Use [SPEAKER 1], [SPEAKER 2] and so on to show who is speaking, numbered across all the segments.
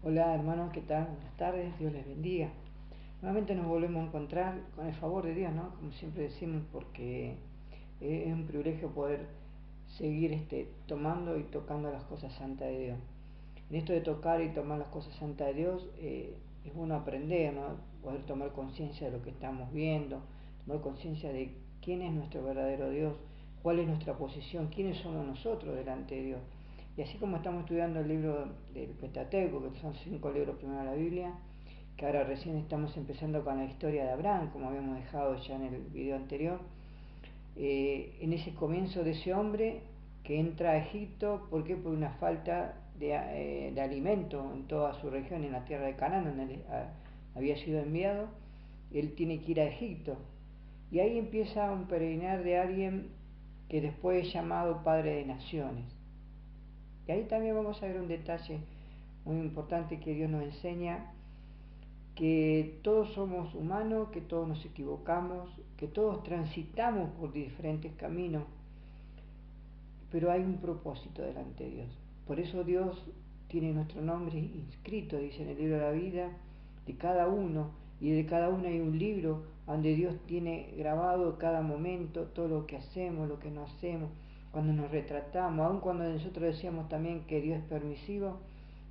[SPEAKER 1] Hola hermanos, ¿qué tal? Buenas tardes, Dios les bendiga. Nuevamente nos volvemos a encontrar con el favor de Dios, ¿no? Como siempre decimos, porque es un privilegio poder seguir tomando y tocando las cosas santas de Dios. En esto de tocar y tomar las cosas santas de Dios, es bueno aprender, ¿no? Poder tomar conciencia de lo que estamos viendo, tomar conciencia de quién es nuestro verdadero Dios, cuál es nuestra posición, quiénes somos nosotros delante de Dios. Y así como estamos estudiando el libro del Pentateuco, que son 5 libros primero de la Biblia, que ahora recién estamos empezando con la historia de Abraham, como habíamos dejado ya en el video anterior, en ese comienzo de ese hombre que entra a Egipto. ¿Por qué? Por una falta de alimento en toda su región, en la tierra de Canaán, donde había sido enviado. Él tiene que ir a Egipto. Y ahí empieza un peregrinar de alguien que después es llamado Padre de Naciones. Y ahí también vamos a ver un detalle muy importante que Dios nos enseña, que todos somos humanos, que todos nos equivocamos, que todos transitamos por diferentes caminos, pero hay un propósito delante de Dios. Por eso Dios tiene nuestro nombre inscrito, dice en el libro de la vida, de cada uno, y de cada uno hay un libro donde Dios tiene grabado cada momento, todo lo que hacemos, lo que no hacemos, cuando nos retratamos, aun cuando nosotros decíamos también que Dios es permisivo,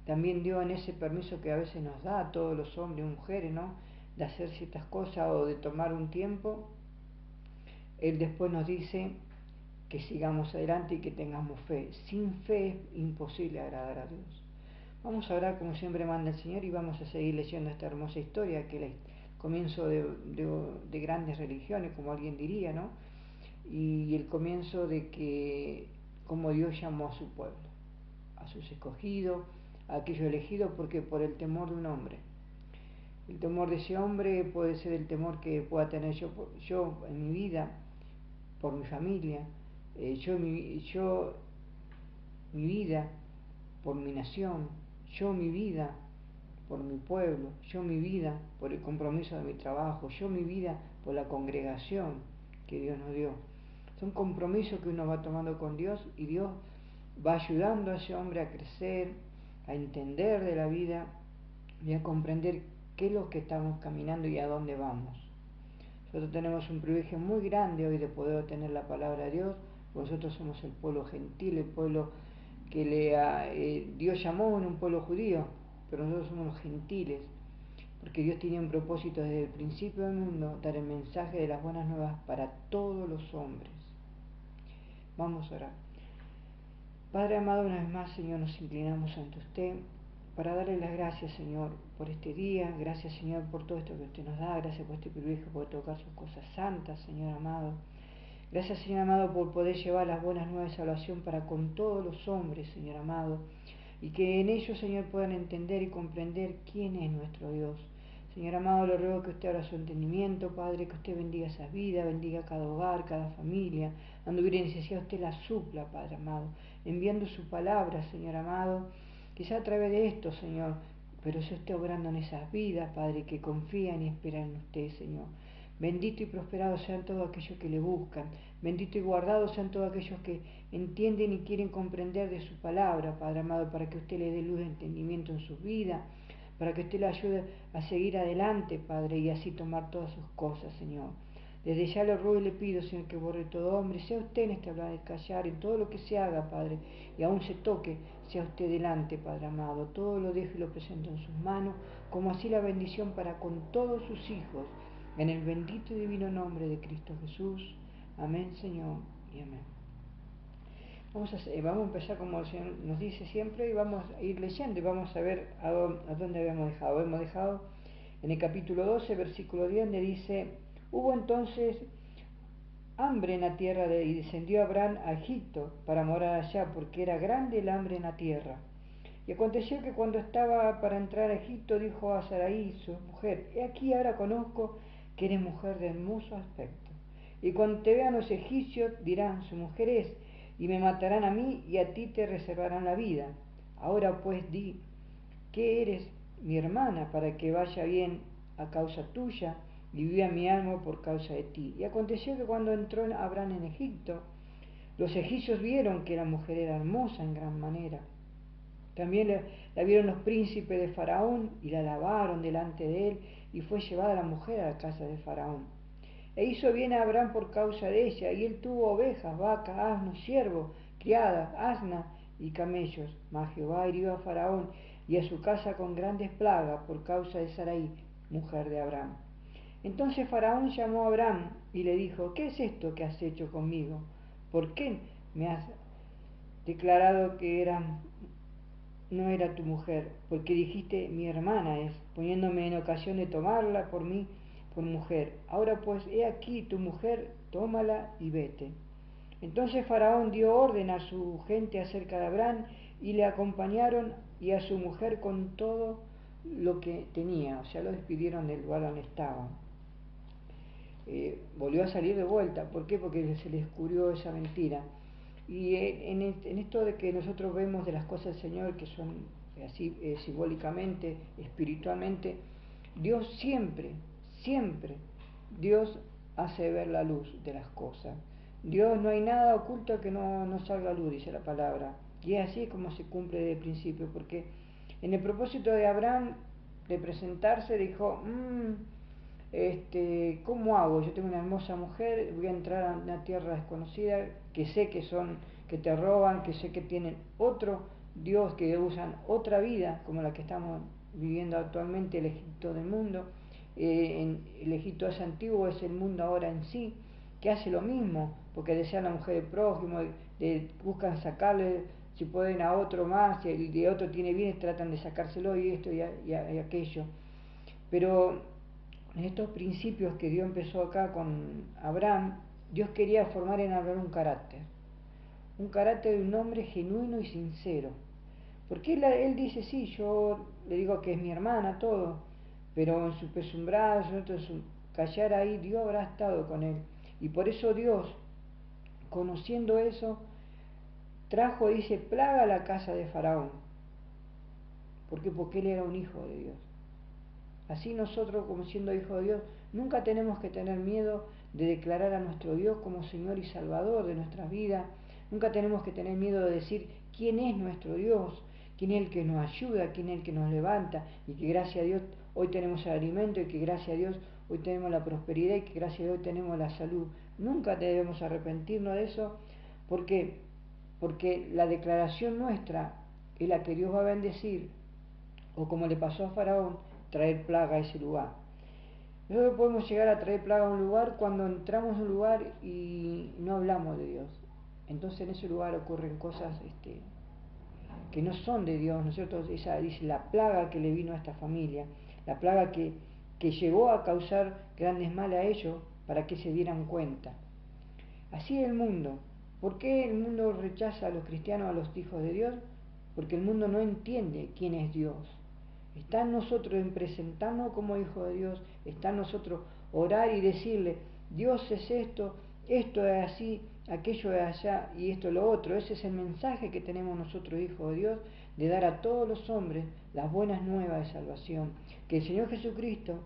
[SPEAKER 1] también Dios en ese permiso que a veces nos da a todos los hombres y mujeres, ¿no? De hacer ciertas cosas o de tomar un tiempo, Él después nos dice que sigamos adelante y que tengamos fe. Sin fe es imposible agradar a Dios. Vamos a orar como siempre manda el Señor y vamos a seguir leyendo esta hermosa historia que es el comienzo de grandes religiones, como alguien diría, ¿no? Y el comienzo de que como Dios llamó a su pueblo, a sus escogidos, a aquellos elegidos, porque por el temor de un hombre. El temor de ese hombre puede ser el temor que pueda tener yo en mi vida, por mi familia, yo mi vida por mi nación, yo mi vida por mi pueblo, yo mi vida por el compromiso de mi trabajo, yo mi vida por la congregación que Dios nos dio. Son compromisos que uno va tomando con Dios y Dios va ayudando a ese hombre a crecer, a entender de la vida y a comprender qué es lo que estamos caminando y a dónde vamos. Nosotros tenemos un privilegio muy grande hoy de poder tener la palabra de Dios, porque nosotros somos el pueblo gentil, el pueblo que Dios llamó en un pueblo judío, pero nosotros somos los gentiles, porque Dios tenía un propósito desde el principio del mundo, dar el mensaje de las buenas nuevas para todos los hombres. Vamos a orar. Padre amado, una vez más, Señor, nos inclinamos ante usted para darle las gracias, Señor, por este día. Gracias, Señor, por todo esto que usted nos da. Gracias por este privilegio, por tocar sus cosas santas, Señor amado. Gracias, Señor amado, por poder llevar las buenas nuevas de salvación para con todos los hombres, Señor amado, y que en ellos, Señor, puedan entender y comprender quién es nuestro Dios. Señor amado, le ruego que usted abra su entendimiento, Padre, que usted bendiga esas vidas, bendiga cada hogar, cada familia, donde hubiera necesidad usted la supla, Padre amado, enviando su palabra, Señor amado, quizá a través de esto, Señor, pero yo esté obrando en esas vidas, Padre, que confían y esperan en usted, Señor. Bendito y prosperado sean todos aquellos que le buscan. Bendito y guardado sean todos aquellos que entienden y quieren comprender de su palabra, Padre amado, para que usted le dé luz de entendimiento en sus vidas, para que usted le ayude a seguir adelante, Padre, y así tomar todas sus cosas, Señor. Desde ya le ruego y le pido, Señor, que borre todo hombre, sea usted en este hablar de callar, en todo lo que se haga, Padre, y aún se toque, sea usted delante, Padre amado. Todo lo dejo y lo presento en sus manos, como así la bendición para con todos sus hijos, en el bendito y divino nombre de Cristo Jesús. Amén, Señor, y amén. Vamos a empezar como el Señor nos dice siempre y vamos a ir leyendo y vamos a ver a dónde habíamos dejado. Hemos dejado en el capítulo 12, versículo 10, donde dice: hubo entonces hambre en la tierra y descendió Abraham a Egipto para morar allá, porque era grande el hambre en la tierra. Y aconteció que cuando estaba para entrar a Egipto, dijo a Sarai, su mujer: he aquí ahora conozco que eres mujer de hermoso aspecto. Y cuando te vean los egipcios, dirán: su mujer es, y me matarán a mí, y a ti te reservarán la vida. Ahora pues di, que eres mi hermana, para que vaya bien a causa tuya, y viva mi alma por causa de ti. Y aconteció que cuando entró Abraham en Egipto, los egipcios vieron que la mujer era hermosa en gran manera, También la vieron los príncipes de Faraón y la alabaron delante de él, y fue llevada la mujer a la casa de Faraón. E hizo bien a Abraham por causa de ella, y él tuvo ovejas, vacas, asnos, siervos, criadas, asnas y camellos. Mas Jehová hirió a Faraón y a su casa con grandes plagas por causa de Sarai, mujer de Abraham. Entonces Faraón llamó a Abraham y le dijo: ¿Qué es esto que has hecho conmigo? ¿Por qué me has declarado que no era tu mujer? Porque dijiste: mi hermana es, poniéndome en ocasión de tomarla por mí por mujer. Ahora pues, he aquí tu mujer, tómala y vete. Entonces Faraón dio orden a su gente acerca de Abraham, y le acompañaron, y a su mujer con todo lo que tenía. O sea, lo despidieron del lugar donde estaban. Volvió a salir de vuelta. ¿Por qué? Porque se le descubrió esa mentira. Y en esto de que nosotros vemos de las cosas del Señor, que son así simbólicamente, espiritualmente, Dios siempre, siempre, Dios hace ver la luz de las cosas. Dios, no hay nada oculto que no salga a luz, dice la palabra. Y es así como se cumple desde el principio, porque en el propósito de Abraham de presentarse dijo: ¿cómo hago? Yo tengo una hermosa mujer, voy a entrar a una tierra desconocida, que sé que te roban, que sé que tienen otro Dios, que usan otra vida, como la que estamos viviendo actualmente, el Egipto del mundo. El Egipto es antiguo, es el mundo ahora en sí, que hace lo mismo, porque desean la mujer del prójimo, buscan sacarle, si pueden, a otro más, si el de otro tiene bienes, tratan de sacárselo, y esto y aquello. Pero en estos principios que Dios empezó acá con Abraham, Dios quería formar en Abraham un carácter de un hombre genuino y sincero. Porque él dice: sí, yo le digo que es mi hermana, todo, pero en su pesumbrado, en su callar ahí, Dios habrá estado con él. Y por eso Dios, conociendo eso, trajo, dice, plaga a la casa de Faraón. ¿Por qué? Porque él era un hijo de Dios. Así nosotros, como siendo hijos de Dios, nunca tenemos que tener miedo de declarar a nuestro Dios como Señor y Salvador de nuestras vidas. Nunca tenemos que tener miedo de decir quién es nuestro Dios, quién es el que nos ayuda, quién es el que nos levanta, y que gracias a Dios hoy tenemos el alimento, y que gracias a Dios hoy tenemos la prosperidad, y que gracias a Dios hoy tenemos la salud. Nunca debemos arrepentirnos de eso. ¿Por qué? Porque la declaración nuestra es la que Dios va a bendecir, o como le pasó a Faraón, traer plaga a ese lugar. Nosotros podemos llegar a traer plaga a un lugar cuando entramos a un lugar y no hablamos de Dios. Entonces en ese lugar ocurren cosas que no son de Dios, ¿no es cierto? Esa dice la plaga que le vino a esta familia, la plaga que llegó a causar grandes males a ellos para que se dieran cuenta. Así es el mundo. ¿Por qué el mundo rechaza a los cristianos, a los hijos de Dios? Porque el mundo no entiende quién es Dios. Está en nosotros en presentarnos como hijos de Dios, está en nosotros orar y decirle: Dios es esto, esto es así, aquello es allá y esto es lo otro. Ese es el mensaje que tenemos nosotros, hijos de Dios, de dar a todos los hombres las buenas nuevas de salvación. Que el Señor Jesucristo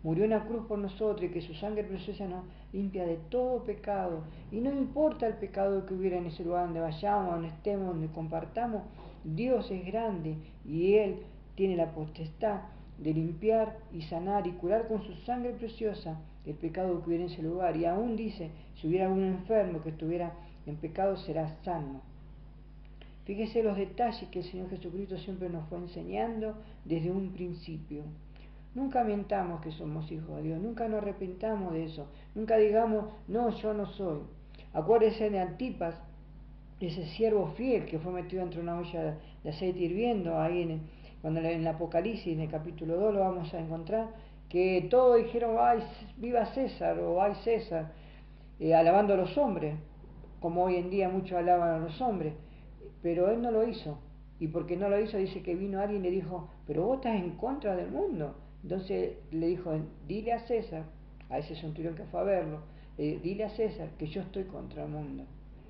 [SPEAKER 1] murió en la cruz por nosotros, y que su sangre preciosa nos limpia de todo pecado. Y no importa el pecado que hubiera en ese lugar donde vayamos, donde estemos, donde compartamos, Dios es grande y Él tiene la potestad de limpiar y sanar y curar con su sangre preciosa el pecado que hubiera en ese lugar. Y aún dice: si hubiera algún enfermo que estuviera en pecado, será sano. Fíjese los detalles que el Señor Jesucristo siempre nos fue enseñando desde un principio. Nunca mentamos que somos hijos de Dios, nunca nos arrepentamos de eso, nunca digamos: no, yo no soy. Acuérdese de Antipas, ese siervo fiel que fue metido entre una olla de aceite hirviendo, ahí cuando en el Apocalipsis, en el capítulo 2 lo vamos a encontrar, que todos dijeron: ay, viva César, o ay César, alabando a los hombres, como hoy en día muchos alaban a los hombres, pero él no lo hizo. Y porque no lo hizo, dice que vino alguien y le dijo: pero vos estás en contra del mundo. Entonces le dijo: dile a César, a ese centurión que fue a verlo, dile a César que yo estoy contra el mundo.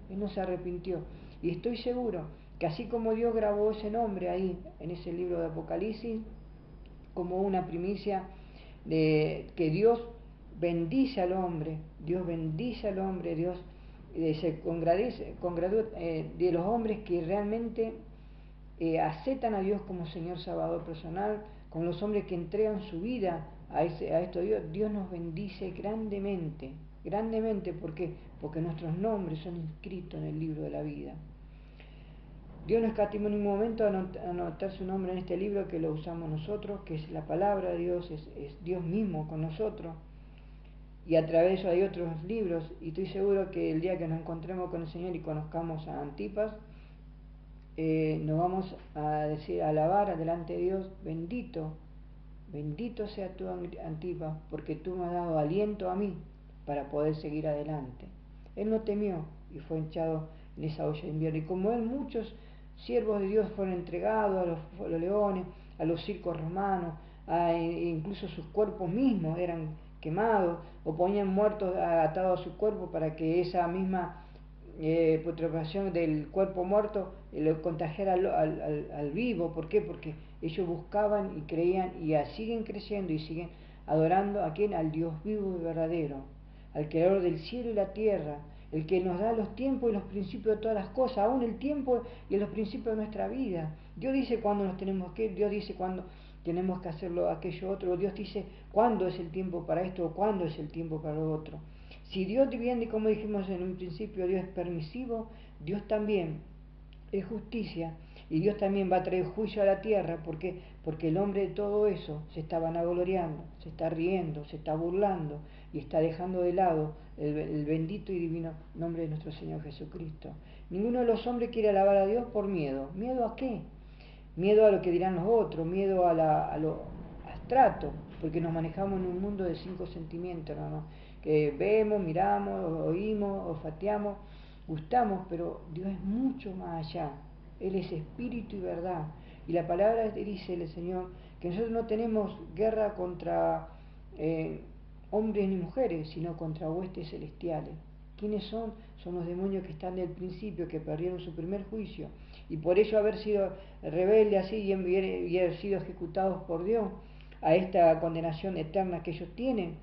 [SPEAKER 1] Él no se arrepintió. Y estoy seguro que así como Dios grabó ese nombre ahí, en ese libro de Apocalipsis, como una primicia de que Dios bendice al hombre, Dios bendice al hombre, Dios se congradúa de los hombres que realmente aceptan a Dios como Señor Salvador personal, con los hombres que entregan su vida a esto Dios, Dios nos bendice grandemente, grandemente, ¿por qué? Porque nuestros nombres son inscritos en el libro de la vida. Dios no escatimó en ningún momento anotar su nombre en este libro que lo usamos nosotros, que es la palabra de Dios, es Dios mismo con nosotros. Y a través de eso hay otros libros, y estoy seguro que el día que nos encontremos con el Señor y conozcamos a Antipas, nos vamos a decir, a alabar delante de Dios, bendito, bendito sea tú, Antipas, porque tú me has dado aliento a mí para poder seguir adelante. Él no temió y fue echado en esa olla de invierno. Y como él, muchos siervos de Dios fueron entregados a los leones, a los circos romanos, incluso sus cuerpos mismos eran quemados o ponían muertos atados a su cuerpo para que esa misma putrefacción del cuerpo muerto lo contagiara al vivo. ¿Por qué? Porque ellos buscaban y creían y siguen creyendo y siguen adorando a quién, al Dios vivo y verdadero, al creador del cielo y la tierra, el que nos da los tiempos y los principios de todas las cosas, aún el tiempo y los principios de nuestra vida. Dios dice cuándo nos tenemos que ir, Dios dice cuándo tenemos que hacerlo aquello otro, Dios dice cuándo es el tiempo para esto o cuándo es el tiempo para lo otro. Si Dios viene, como dijimos en un principio, Dios es permisivo, Dios también es justicia, y Dios también va a traer juicio a la tierra. ¿Por qué? Porque el hombre de todo eso se está vanagloriando, se está riendo, se está burlando y está dejando de lado el bendito y divino nombre de nuestro Señor Jesucristo. Ninguno de los hombres quiere alabar a Dios por miedo. ¿Miedo a qué? Miedo a lo que dirán los otros, miedo a lo abstracto, porque nos manejamos en un mundo de 5 sentimientos, ¿no? Que vemos, miramos, oímos, olfateamos, gustamos, pero Dios es mucho más allá. Él es espíritu y verdad. Y la palabra dice el Señor que nosotros no tenemos guerra contra hombres ni mujeres, sino contra huestes celestiales. ¿Quiénes son? Son los demonios que están del principio, que perdieron su primer juicio, y por ello haber sido rebeldes así y haber sido ejecutados por Dios a esta condenación eterna que ellos tienen.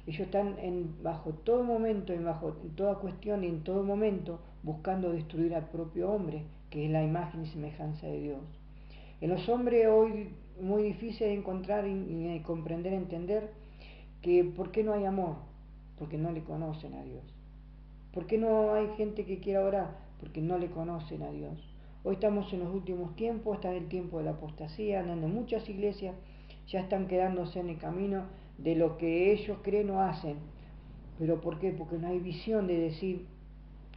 [SPEAKER 1] Ellos están bajo todo momento y bajo toda cuestión y en todo momento buscando destruir al propio hombre, que es la imagen y semejanza de Dios. En los hombres hoy muy difícil de encontrar y comprender, entender que por qué no hay amor, porque no le conocen a Dios. ¿Por qué no hay gente que quiera orar? Porque no le conocen a Dios. Hoy estamos en los últimos tiempos, está el tiempo de la apostasía, donde muchas iglesias ya están quedándose en el camino de lo que ellos creen o hacen. ¿Pero por qué? Porque no hay visión de decir,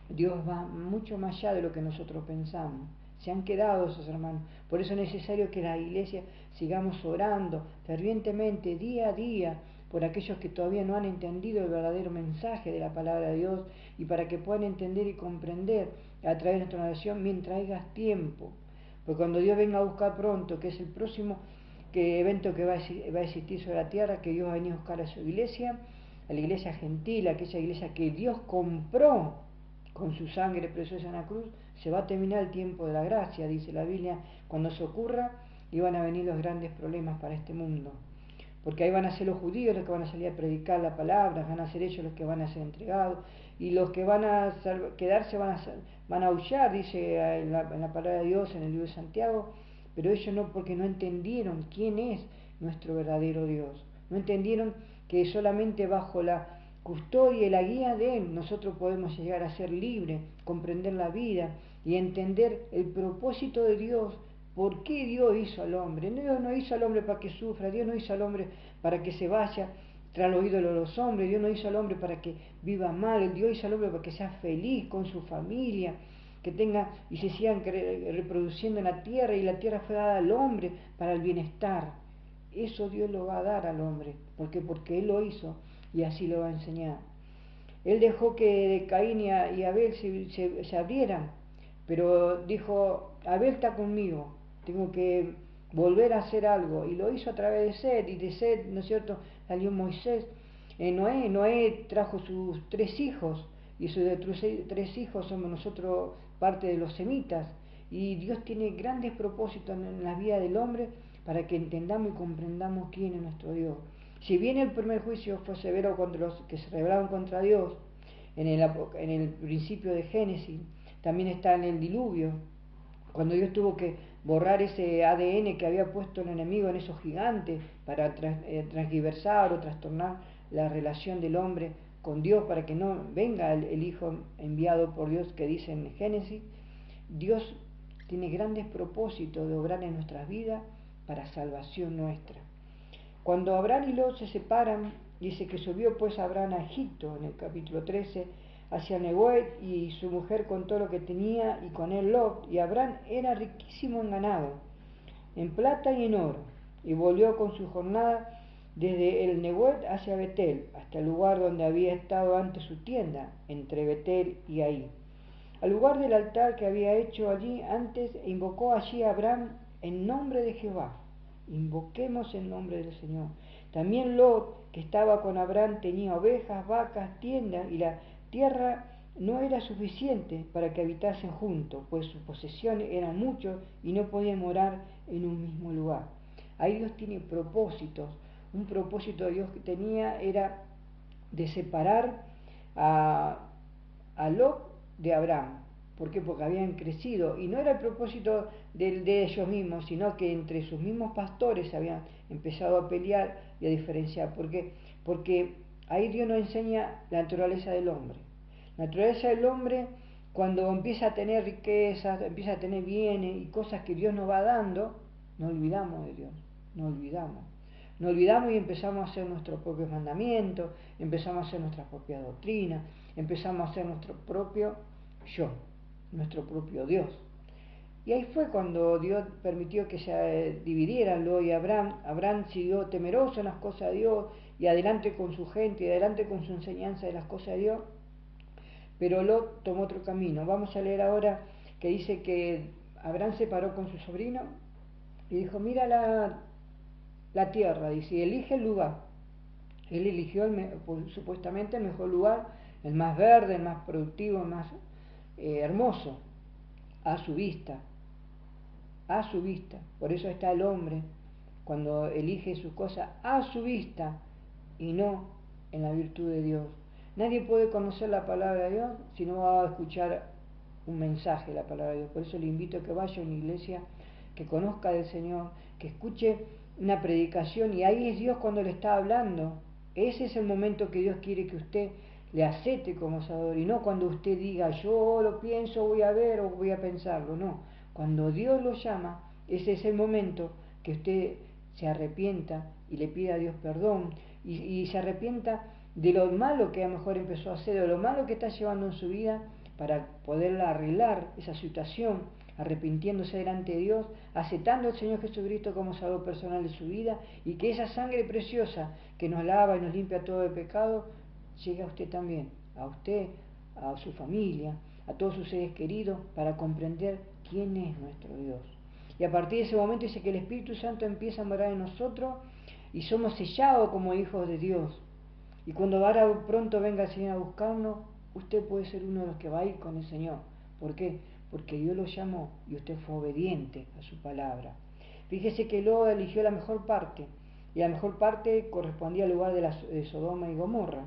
[SPEAKER 1] Dios va mucho más allá de lo que nosotros pensamos. Se han quedado esos hermanos. Por eso es necesario que la iglesia sigamos orando fervientemente, día a día, por aquellos que todavía no han entendido el verdadero mensaje de la palabra de Dios, y para que puedan entender y comprender a través de nuestra oración mientras haya tiempo. Porque cuando Dios venga a buscar pronto, que es el próximo evento que va a existir sobre la tierra, que Dios va a venir a buscar a su iglesia, a la iglesia gentil, aquella iglesia que Dios compró con su sangre preciosa en la cruz, se va a terminar el tiempo de la gracia, dice la Biblia. Cuando eso ocurra, iban a venir los grandes problemas para este mundo. Porque ahí van a ser los judíos los que van a salir a predicar la palabra, van a ser ellos los que van a ser entregados, y los que van a quedarse van a aullar, dice en la palabra de Dios en el libro de Santiago, pero ellos no, porque no entendieron quién es nuestro verdadero Dios. No entendieron que solamente bajo la custodia y la guía de Él nosotros podemos llegar a ser libres, comprender la vida y entender el propósito de Dios. ¿Por qué Dios hizo al hombre? Dios no hizo al hombre para que sufra, Dios no hizo al hombre para que se vaya tras los ídolos de los hombres, Dios no hizo al hombre para que viva mal, Dios hizo al hombre para que sea feliz con su familia, que tenga y se sigan reproduciendo en la tierra, y la tierra fue dada al hombre para el bienestar. Eso Dios lo va a dar al hombre. ¿Por qué? Porque Él lo hizo y así lo va a enseñar. Él dejó que Caín y Abel se abrieran, pero dijo, Abel está conmigo, tengo que volver a hacer algo, y lo hizo a través de Set, y de Set, ¿no es cierto?, salió Moisés. Noé trajo sus 3 hijos, y sus 3 hijos somos nosotros parte de los semitas, y Dios tiene grandes propósitos en la vida del hombre para que entendamos y comprendamos quién es nuestro Dios. Si bien el primer juicio fue severo contra los que se rebelaron contra Dios, en el principio de Génesis, también está en el diluvio, cuando Dios tuvo que borrar ese ADN que había puesto el enemigo en esos gigantes para transgiversar o trastornar la relación del hombre con Dios para que no venga el Hijo enviado por Dios que dice en Génesis, Dios tiene grandes propósitos de obrar en nuestras vidas para salvación nuestra. Cuando Abraham y Lot se separan, dice que subió pues Abraham a Egipto, en el capítulo 13, hacia Neguet y su mujer con todo lo que tenía, y con él Lot, y Abraham era riquísimo en ganado, en plata y en oro, y volvió con su jornada desde el Neguet hacia Betel, hasta el lugar donde había estado antes su tienda, entre Betel y Ahí, al lugar del altar que había hecho allí antes, e invocó allí a Abraham en nombre de Jehová. Invoquemos el nombre del Señor. También Lot, que estaba con Abraham, tenía ovejas, vacas, tiendas, y la tierra no era suficiente para que habitasen juntos, pues sus posesiones eran muchos y no podían morar en un mismo lugar. Ahí Dios tiene propósitos. Un propósito de Dios que tenía era de separar a Lot de Abraham. ¿Por qué? Porque habían crecido, y no era el propósito de ellos mismos, sino que entre sus mismos pastores habían empezado a pelear y a diferenciar. ¿Por qué? Porque ahí Dios nos enseña la naturaleza del hombre. La naturaleza del hombre, cuando empieza a tener riquezas, empieza a tener bienes y cosas que Dios nos va dando, nos olvidamos de Dios, nos olvidamos. Nos olvidamos y empezamos a hacer nuestros propios mandamientos, empezamos a hacer nuestra propia doctrina, empezamos a hacer nuestro propio yo, nuestro propio Dios. Y ahí fue cuando Dios permitió que se dividieran Lot y Abraham. Abraham siguió temeroso en las cosas de Dios y adelante con su gente y adelante con su enseñanza de las cosas de Dios, pero Lot tomó otro camino. Vamos a leer ahora que dice que Abraham se paró con su sobrino y dijo, mira la tierra, dice, y elige el lugar. Él eligió supuestamente el mejor lugar, el más verde, el más productivo, el más hermoso, a su vista, a su vista. Por eso está el hombre, cuando elige sus cosas a su vista y no en la virtud de Dios. Nadie puede conocer la palabra de Dios si no va a escuchar un mensaje de la palabra de Dios. Por eso le invito a que vaya a una iglesia, que conozca del Señor, que escuche una predicación, y ahí es Dios cuando le está hablando. Ese es el momento que Dios quiere que usted le acepte como Salvador, y no cuando usted diga, yo lo pienso, voy a ver o voy a pensarlo. No, cuando Dios lo llama, ese es el momento que usted se arrepienta y le pida a Dios perdón, y se arrepienta de lo malo que a lo mejor empezó a hacer, de lo malo que está llevando en su vida, para poder arreglar esa situación, arrepintiéndose delante de Dios, aceptando al Señor Jesucristo como Salvador personal de su vida, y que esa sangre preciosa que nos lava y nos limpia todo el pecado, llegue a usted también, a usted, a su familia, a todos sus seres queridos, para comprender quién es nuestro Dios. Y a partir de ese momento dice que el Espíritu Santo empieza a morar en nosotros y somos sellados como hijos de Dios. Y cuando ahora pronto venga el Señor a buscarnos, usted puede ser uno de los que va a ir con el Señor. ¿Por qué? Porque Dios lo llamó y usted fue obediente a su palabra. Fíjese que Lot eligió la mejor parte, y la mejor parte correspondía al lugar de Sodoma y Gomorra.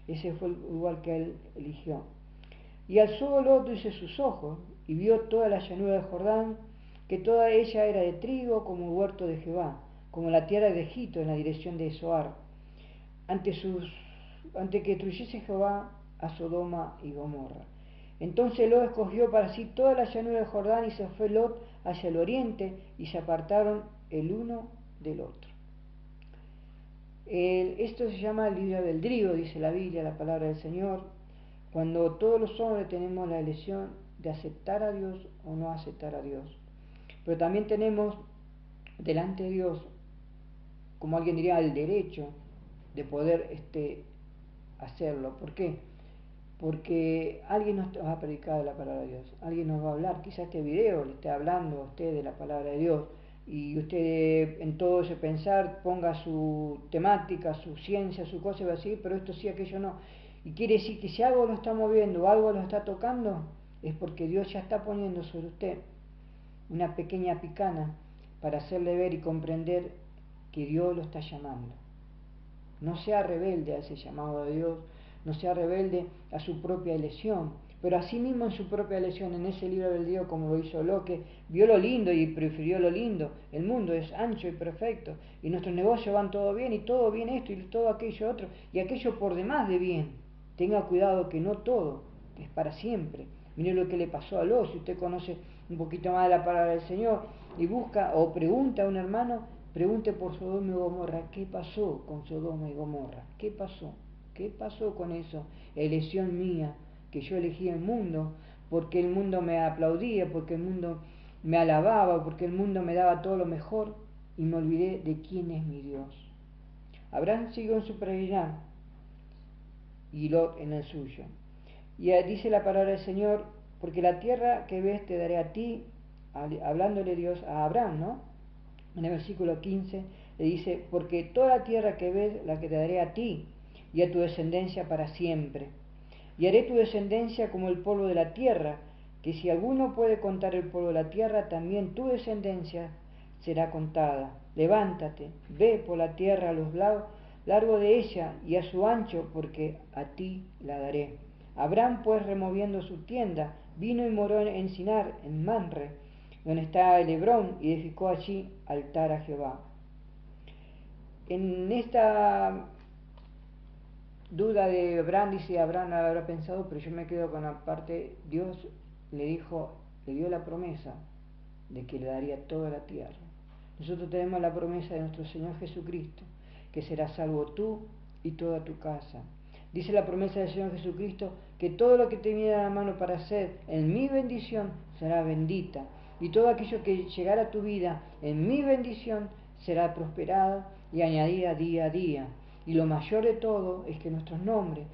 [SPEAKER 1] Ese fue el lugar que él eligió. Y alzó Lot, dice, sus ojos, y vio toda la llanura de Jordán, que toda ella era de trigo como el huerto de Jehová, como la tierra de Egipto en la dirección de Zoar, ante que destruyese Jehová a Sodoma y Gomorra. Entonces Lot escogió para sí toda la llanura de Jordán, y se fue Lot hacia el oriente, y se apartaron el uno del otro. Esto se llama libre albedrío, dice la Biblia, la palabra del Señor, cuando todos los hombres tenemos la elección de aceptar a Dios o no aceptar a Dios. Pero también tenemos delante de Dios, como alguien diría, el derecho de poder hacerlo. ¿Por qué? Porque alguien nos va a predicar la palabra de Dios, alguien nos va a hablar. Quizás este video le esté hablando a usted de la palabra de Dios, y usted en todo ese pensar ponga su temática, su ciencia, su cosa, y va a decir, pero esto sí, aquello no. Y quiere decir que si algo lo está moviendo o algo lo está tocando, es porque Dios ya está poniendo sobre usted una pequeña picana para hacerle ver y comprender que Dios lo está llamando. No sea rebelde a ese llamado de Dios, no sea rebelde a su propia elección, Pero asimismo en su propia elección, en ese libre albedrío, como lo hizo Locke, vio lo lindo y prefirió lo lindo. El mundo es ancho y perfecto, y nuestros negocios van todo bien, y todo bien esto, y todo aquello otro, y aquello por demás de bien. Tenga cuidado que no todo es para siempre. Mire lo que le pasó a Lot. Si usted conoce un poquito más de la palabra del Señor y busca o pregunta a un hermano, pregunte por Sodoma y Gomorra. ¿Qué pasó con Sodoma y Gomorra? ¿Qué pasó? ¿Qué pasó con eso? Elección mía, que yo elegí el mundo, porque el mundo me aplaudía, porque el mundo me alababa, porque el mundo me daba todo lo mejor, y me olvidé de quién es mi Dios. Abraham siguió en su peregrinar y Lot en el suyo. Y dice la palabra del Señor, porque la tierra que ves te daré a ti, hablándole Dios a Abraham, ¿no? En el versículo 15 le dice, porque toda la tierra que ves la que te daré a ti y a tu descendencia para siempre. Y haré tu descendencia como el polvo de la tierra, que si alguno puede contar el polvo de la tierra, también tu descendencia será contada. Levántate, ve por la tierra a los largo de ella y a su ancho, porque a ti la daré. Abraham, pues, removiendo su tienda, vino y moró en Sinar, en Manre, donde está el Hebrón, y edificó allí altar a Jehová. En esta duda de Abraham, dice Abraham habrá pensado, pero yo me quedo con la parte, Dios le dijo, le dio la promesa de que le daría toda la tierra. Nosotros tenemos la promesa de nuestro Señor Jesucristo, que serás salvo tú y toda tu casa. Dice la promesa del Señor Jesucristo que todo lo que te viene a la mano para hacer en mi bendición será bendita, y todo aquello que llegara a tu vida en mi bendición será prosperado y añadida día a día. Y lo mayor de todo es que nuestros nombres